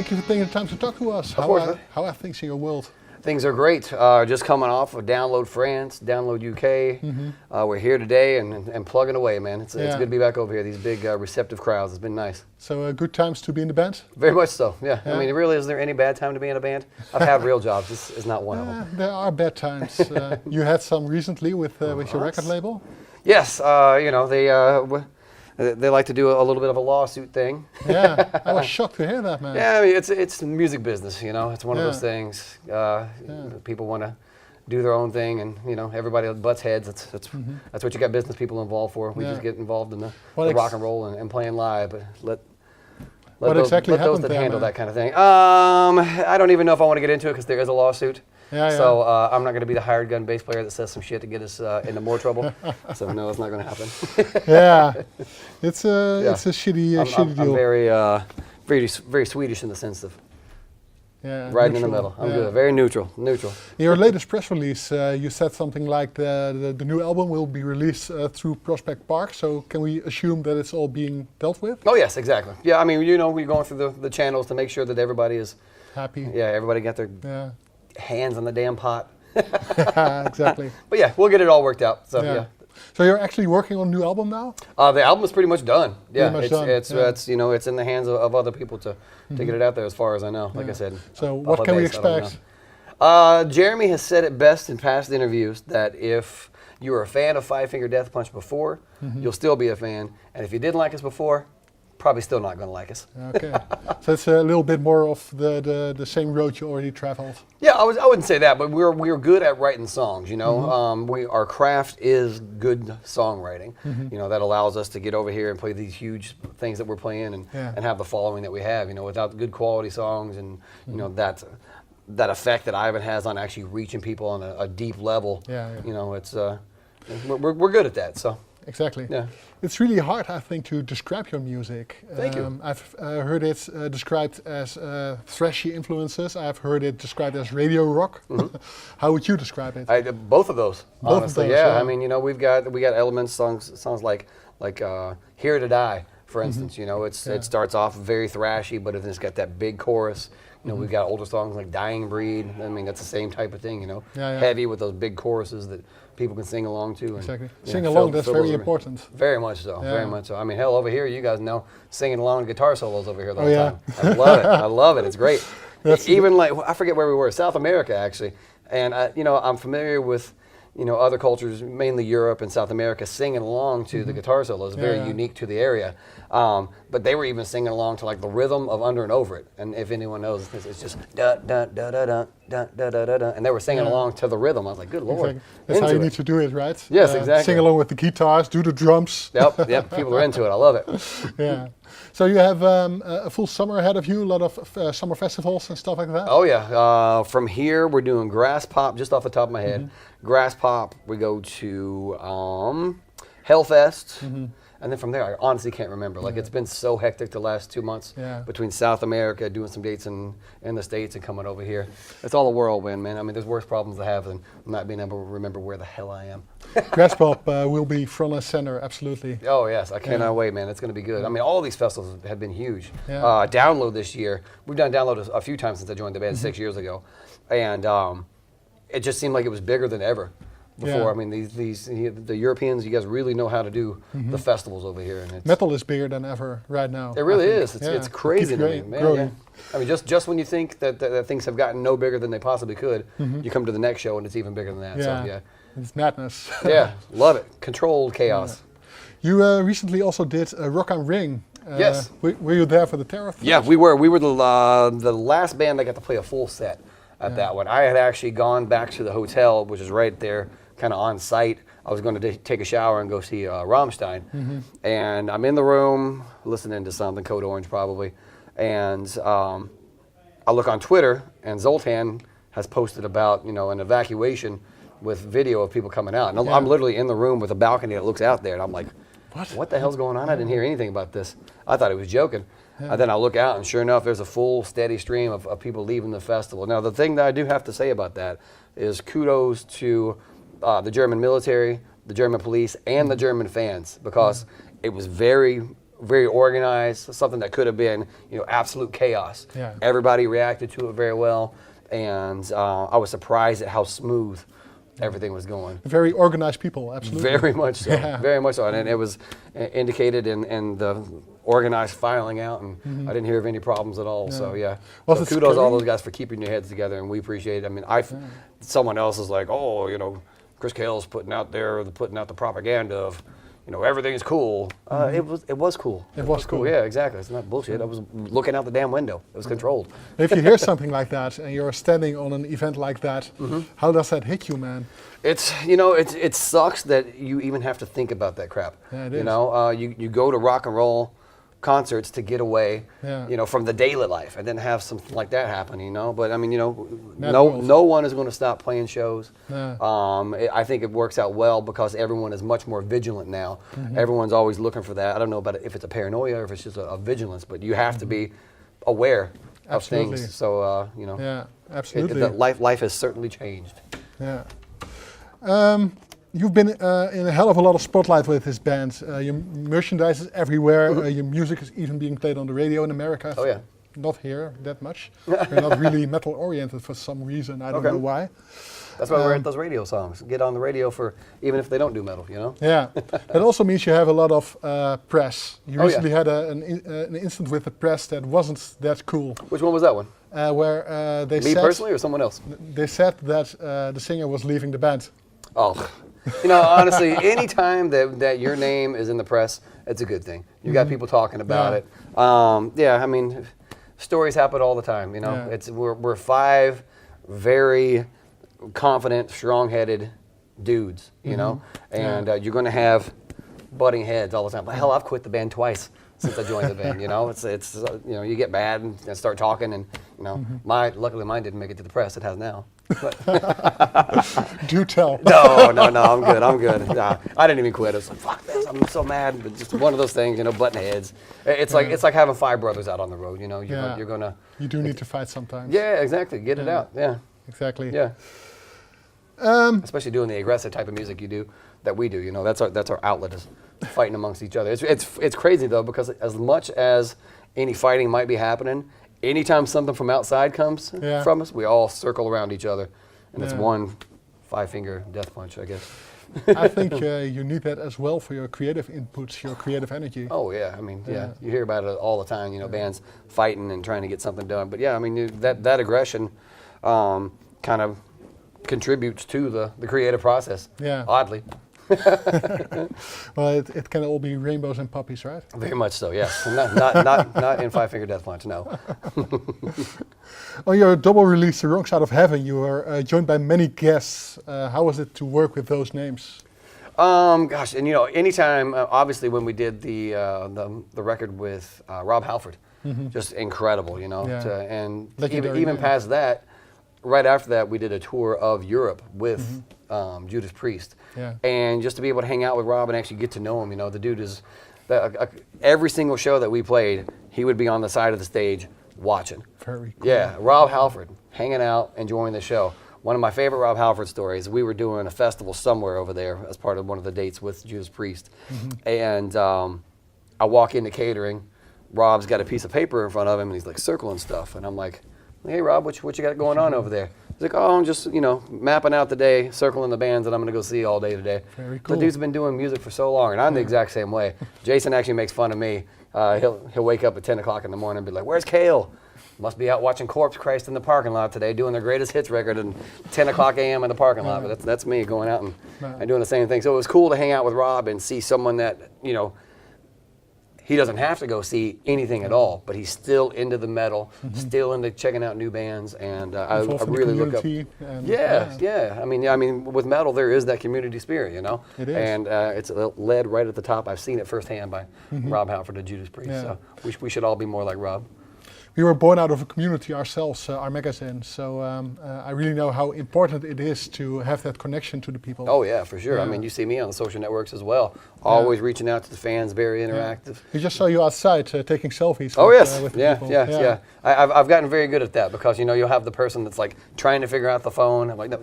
thank you for taking the time to talk to us. How are things in your world? Things are great. Just coming off of Download France, Download UK. We're here today and plugging away, man. It's good to be back over here. These big receptive crowds. It's been nice. So good times to be in the band? Very much so, yeah. I mean, really, is there any bad time to be in a band? I've had real jobs. This is not one of them. There are bad times. You had some recently with your record label? Yes, you know, they like to do a little bit of a lawsuit thing. Yeah, I was shocked to hear that, man. Yeah, I mean, it's the music business, you know. It's one of those things. People want to do their own thing, and you know, everybody butts heads. That's what you got business people involved for. We just get involved in the rock and roll and playing live, but let those that handle that kind of thing. I don't even know if I want to get into it because there is a lawsuit. So I'm not going to be the hired gun bass player that says some shit to get us into more trouble. So no, it's not going to happen. It's a shitty deal. I'm very Swedish in the sense of right in the middle. I'm good. Very neutral. In your latest press release, you said something like the new album will be released through Prospect Park. So can we assume that it's all being dealt with? Oh yes, exactly. Yeah, I mean, you know, we're going through the channels to make sure that everybody is happy. Yeah, everybody got their hands on the damn pot. Exactly. But yeah, we'll get it all worked out. So yeah. So you're actually working on a new album now? The album is pretty much done. Yeah, it's you know, it's in the hands of other people to get it out there, as far as I know. Like I said. So what can we expect? Jeremy has said it best in past interviews that if you were a fan of Five Finger Death Punch before, you'll still be a fan, and if you didn't like us before, probably still not going to like us. Okay, so it's a little bit more of the same road you already traveled. Yeah, I wouldn't say that, but we're good at writing songs. You know, our craft is good songwriting. You know, that allows us to get over here and play these huge things that we're playing and have the following that we have. You know, without good quality songs and you know that effect that Ivan has on actually reaching people on a deep level. You know, it's we're good at that. So. Exactly. Yeah. It's really hard, I think, to describe your music. Thank you. I've heard it described as thrashy influences. I've heard it described as radio rock. How would you describe it? Both of those. Both honestly, of those, yeah. I mean, you know, we got elements, songs like "Here to Die," for instance. You know, it starts off very thrashy, but then it's got that big chorus. You know, we've got older songs like "Dying Breed." I mean, that's the same type of thing. You know, heavy with those big choruses that people can sing along to. And, exactly. Sing along, that's very important. Very much so, very much so. I mean, hell, over here, you guys know, singing along guitar solos over here the whole time. I love it. I love it. It's great. Even like, I forget where we were, South America, actually. And, you know, I'm familiar with, you know, other cultures, mainly Europe and South America, singing along to the guitar solos. Very unique to the area. But they were even singing along to like the rhythm of Under and Over It. And if anyone knows, it's just da da da da da da da da da. And they were singing along to the rhythm. I was like, good Lord. Exactly. That's how you need to do it, right? Yes, exactly. Sing along with the guitars, do the drums. Yep. People are into it. I love it. Yeah. So you have a full summer ahead of you, a lot of summer festivals and stuff like that? Oh yeah. From here, we're doing Grass Pop, just off the top of my head. Grass Pop, we go to Hellfest. And then from there, I honestly can't remember. Like, it's been so hectic the last 2 months between South America, doing some dates in the States and coming over here. It's all a whirlwind, man. I mean, there's worse problems to have than not being able to remember where the hell I am. Grass Pop will be front and center, absolutely. Oh, yes. I cannot wait, man. It's going to be good. I mean, all these festivals have been huge. Download this year. We've done Download a few times since I joined the band 6 years ago. And it just seemed like it was bigger than ever. Before, I mean, the Europeans, you guys really know how to do the festivals over here. And metal is bigger than ever right now. It really is. It's crazy to me, man. Yeah. I mean, just when you think that things have gotten no bigger than they possibly could, you come to the next show and it's even bigger than that. So, it's madness. Love it. Controlled chaos. You recently also did Rock am Ring. Yes. Were you there for the Terror? Yeah, we were. We were the last band that got to play a full set at that one. I had actually gone back to the hotel, which is right there, kind of on site. I was going to take a shower and go see Rammstein. And I'm in the room listening to something, Code Orange probably. And I look on Twitter and Zoltan has posted about, you know, an evacuation with video of people coming out. And I'm literally in the room with a balcony that looks out there. And I'm like, what the hell's going on? I didn't hear anything about this. I thought he was joking. And then I look out and sure enough, there's a full steady stream of people leaving the festival. Now, the thing that I do have to say about that is kudos to the German military, the German police, and the German fans, because it was very very organized, something that could have been, absolute chaos. Yeah. Everybody reacted to it very well, and I was surprised at how smooth everything was going. Very organized people, absolutely. Very much so. Yeah. Very much so. And it was indicated in the organized filing out, and I didn't hear of any problems at all. So yeah. Was So it kudos to all scary? those guys for keeping your heads together, and we appreciate it. I mean, someone else is like, oh, Chris Kael's putting out the propaganda of, everything is cool. It was cool. It was cool. Yeah, exactly. It's not bullshit. I was looking out the damn window. It was controlled. If you hear something like that and you're standing on an event like that, how does that hit you, man? It's it sucks that you even have to think about that crap. Yeah, it is. You go to rock and roll concerts to get away, Yeah. from the daily life, and then have something like that happen. But I mean, Mad no world. no one is going to stop playing shows. Yeah. I think it works out well because everyone is much more vigilant now. Everyone's always looking for that. I don't know about if it's a paranoia or if it's just a vigilance, but you have to be aware of Absolutely. things. So Yeah, absolutely. life has certainly changed. Yeah. You've been in a hell of a lot of spotlight with this band. Your merchandise is everywhere. Your music is even being played on the radio in America. Oh yeah. Not here that much. We're not really metal oriented for some reason. I don't Okay. know why. That's why we're at those radio songs. Get on the radio for even if they don't do metal, Yeah. That also means you have a lot of press. You Oh, yeah. recently had an incident with the press that wasn't that cool. Which one was that one? Where they Me said personally or someone else? they said that the singer was leaving the band. Oh, honestly, anytime that your name is in the press, it's a good thing. You got people talking about Yeah. it. I mean, stories happen all the time. Yeah. We're five very confident, strong-headed dudes. And you're going to have butting heads all the time. Hell, I've quit the band twice since I joined the band. It's you get mad and start talking, and luckily mine didn't make it to the press. It has now. Do tell. No, I'm good. Nah, I didn't even quit. I was like, fuck this, I'm so mad. But just one of those things, butting heads. It's like having five brothers out on the road. You're gonna. You do need to fight sometimes. Yeah, exactly. Get it out. Yeah, Exactly. yeah. Especially doing the aggressive type of music that we do. That's our outlet is fighting amongst each other. It's crazy though, because as much as any fighting might be happening, anytime something from outside comes from us, we all circle around each other, and it's one five-finger death punch, I guess. I think you need that as well for your creative inputs, your creative energy. Oh yeah, I mean, you hear about it all the time. Bands fighting and trying to get something done. But yeah, I mean, that aggression kind of contributes to the creative process. Yeah. Oddly. Well, it can all be rainbows and puppies, right? Very much so. Yes. Not in Five Finger Death Punch. No. On your double release, The Wrong Side of Heaven, you were joined by many guests. How was it to work with those names? Gosh, and anytime, obviously, when we did the record with Rob Halford, just incredible, Yeah. and Legendary even name. past that, right after that, we did a tour of Europe with Judas Priest, Yeah. and just to be able to hang out with Rob and actually get to know him, the dude is, every single show that we played, he would be on the side of the stage watching. Very cool. Yeah, Rob Halford, hanging out, enjoying the show. One of my favorite Rob Halford stories, we were doing a festival somewhere over there as part of one of the dates with Judas Priest. And I walk into catering, Rob's got a piece of paper in front of him, and he's like circling stuff. And I'm like, hey Rob, what you got going on over there? He's like, oh, I'm just, mapping out the day, circling the bands that I'm going to go see all day today. Very cool. The dude's been doing music for so long, and I'm the exact same way. Jason actually makes fun of me. He'll wake up at 10 o'clock in the morning and be like, where's Kael? Must be out watching Corpse Christ in the parking lot today, doing their greatest hits record at 10 o'clock a.m. in the parking lot. But that's me going out and doing the same thing. So it was cool to hang out with Rob and see someone that, he doesn't have to go see anything at all, but he's still into the metal, still into checking out new bands, and I Involved in the really look up. community and- Yeah. I mean, with metal there is that community spirit, It is. and it's led right at the top. I've seen it firsthand by Rob Halford and Judas Priest. Yeah. So we should all be more like Rob. We were born out of a community ourselves, our magazine, so I really know how important it is to have that connection to the people. Oh yeah, for sure. I Yeah. mean, you see me on the social networks as well, always reaching out to the fans, very interactive. We just saw you outside taking selfies Oh with, yes, with the yeah, people. yeah. I've gotten very good at that because you'll have the person that's like trying to figure out the phone. I'm like, no,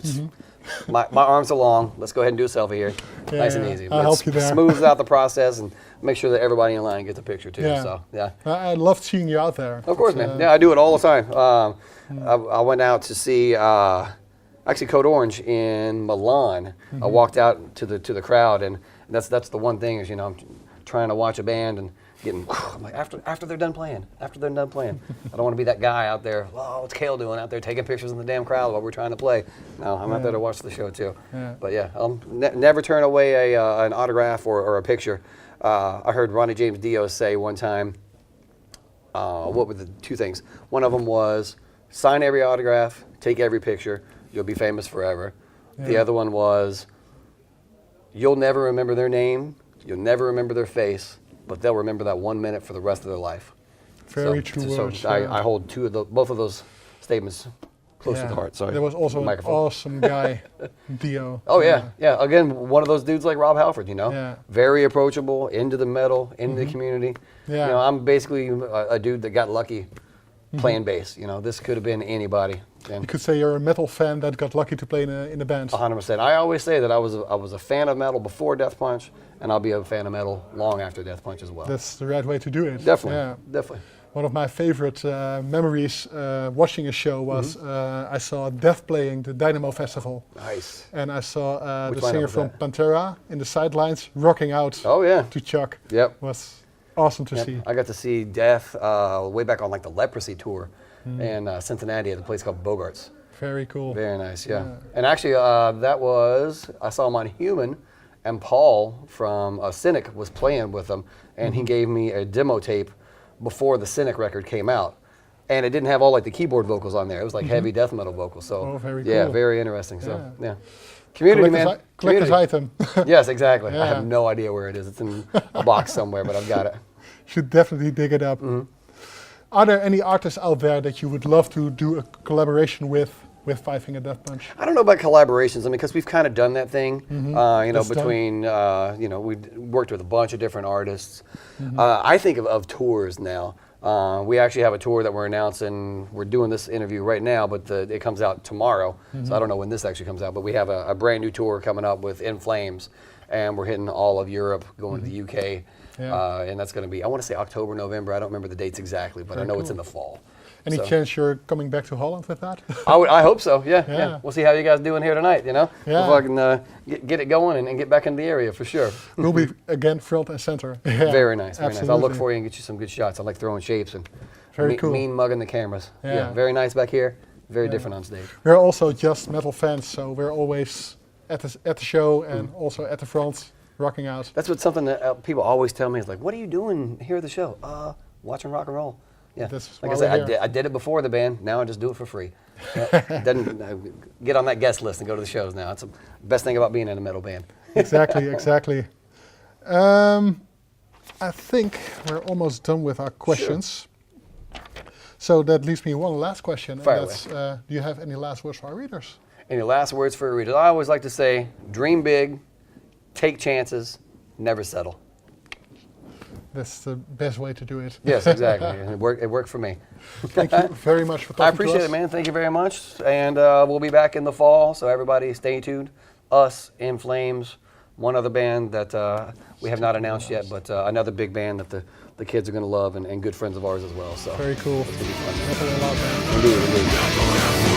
my arms are long. Let's go ahead and do a selfie here. Yeah, Nice and easy. I'll help you there. Smooths out the process and make sure that everybody in line gets a picture too. Yeah. So yeah. I loved seeing you out there. Of course, It's, man. Yeah, I do it all the time. I went out to see actually Code Orange in Milan. I walked out to the crowd, and that's the one thing is, you know, I'm trying to watch a band and getting, I'm like, after they're done playing, I don't want to be that guy out there. Oh, what's Kael doing out there taking pictures in the damn crowd while we're trying to play? No, I'm out there to watch the show too. Yeah. But yeah, never turn away an autograph or a picture. I heard Ronnie James Dio say one time, what were the two things? One of them was sign every autograph, take every picture, you'll be famous forever. Yeah. The other one was, you'll never remember their name, you'll never remember their face, but they'll remember that 1 minute for the rest of their life. Very true words. So I hold both of those statements close to the heart. Sorry. There was also an awesome guy, Dio. Oh yeah. Again, one of those dudes like Rob Halford, you know, very approachable, into the metal, into the community. Yeah. You know, I'm basically a dude that got lucky playing bass. You know, this could have been anybody. And you could say you're a metal fan that got lucky to play in a band. 100%. I always say that I was a fan of metal before Death Punch, and I'll be a fan of metal long after Death Punch as well. That's the right way to do it. Definitely. Yeah. Definitely. One of my favorite memories watching a show was I saw Death playing the Dynamo Festival. Nice. And I saw Which the singer from Pantera in the sidelines rocking out to Chuck. Yep. Was awesome to see. I got to see Death way back on like the Leprosy tour in Cincinnati at a place called Bogart's. Very cool. Very nice, yeah. And actually I saw him on Human, and Paul from Cynic was playing with them, and he gave me a demo tape before the Cynic record came out. And it didn't have all like the keyboard vocals on there. It was like heavy death metal vocals. So very cool. Yeah, very interesting. So yeah. Community, man. Collector's item. Yes, exactly. I have no idea where it is. It's in a box somewhere, but I've got it. Should definitely dig it up. Are there any artists out there that you would love to do a collaboration with Five Finger Death Punch? I don't know about collaborations. I mean, because we've kind of done that thing, you know, between, you know, we've worked with a bunch of different artists. I think of tours now. We actually have a tour that we're announcing. We're doing this interview right now, but it comes out tomorrow. So I don't know when this actually comes out, but we have a brand new tour coming up with In Flames, and we're hitting all of Europe, going to the UK. And that's going to be, I want to say October, November. I don't remember the dates exactly, but I know it's in the fall. Any chance you're coming back to Holland with that? I hope so, yeah. We'll see how you guys doing here tonight, you know? If I can get it going and get back in the area for sure. We'll be, again, front and center. Very nice, very nice. I'll look for you and get you some good shots. I like throwing shapes and mean mugging the cameras. Yeah, very nice back here, very different on stage. We're also just metal fans, so we're always at the show and also at the front, rocking out. That's something that people always tell me is like, what are you doing here at the show? Watching rock and roll. Yeah, like I said, I did it before the band. Now I just do it for free. Then get on that guest list and go to the shows now. That's the best thing about being in a metal band. Exactly. I think we're almost done with our questions. Sure. So that leaves me one last question. Fire and that's, do you have any last words for our readers? Any last words for our readers? I always like to say, dream big, take chances, never settle. That's the best way to do it. Yes, exactly. It worked for me. Thank you very much for talking to us. I appreciate it, man. Thank you very much. And we'll be back in the fall, so everybody stay tuned. Us, In Flames, one other band that we have not announced yet, but another big band that the kids are going to love and good friends of ours as well. So very cool. It's going to be fun. Indeed.